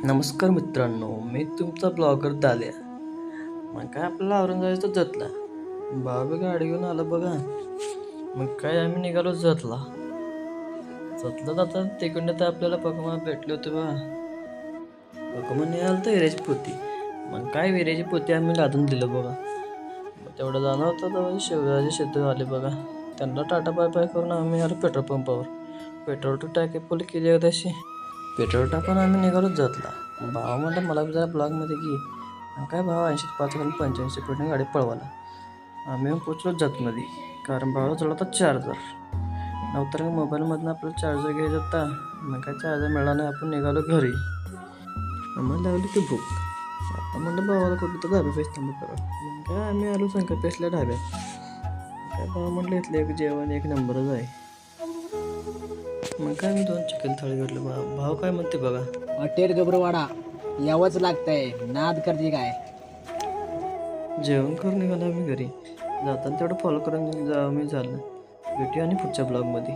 नमस्कार मित्रांनो, मी तुमचा ब्लॉगर दाल्या. मग काय आपल्याला औरंगाबाद जतला भाऊ गाडी घेऊन आला बघा. मग काय आम्ही निघालो जतला. जाता तिकडनं तर आपल्याला पकमा भेटले होते बा. पकमा निघाल तर हिऱ्याची पोती. मग काय हिऱ्याची पोती आम्ही लादून दिलं बघा. मग तेवढं जाणार होतं तर शिवराजी शेत आले बघा. त्यांना टाटा बाय बाय करून आम्ही आलो पेट्रोल पंपावर. पेट्रोल टाकी फुल केली होती अशी. पेट्रोल टाकून आम्ही निघालो जतला. भाव म्हणलं मला जरा ब्लॉगमध्ये घे. काय भाव 85 घालून 85 फुटने गाडी पळवाला. आम्ही पोचलो जतमध्ये. कारण भावा जवळ होता चार्जर नव्हतं का मोबाईलमधनं आपल्याला चार्जर घ्यायचा होता. मग काय चार्जर मिळाला नाही. आपण निघालो घरी. आम्हाला लावली की भूक. आता म्हणलं भावाला कुठं तर ढाबे पैसे थांबू करा. मग काय आम्ही आलो संकट पेसल्या ढाब्यात. काय भावा म्हटलं इथलं एक जेवण एक नंबरच आहे. मग काय मी 2 चिकन थाळी घेतलं. भाव काय म्हणते बघा. हॉटेल गबरवाडा यावंच लागतंय. नाद करते काय. जेवण करून निघालो आम्ही घरी. जाताना तेवढं फॉलो करून जा मी झालं. भेटूया आणि पुढच्या ब्लॉगमध्ये.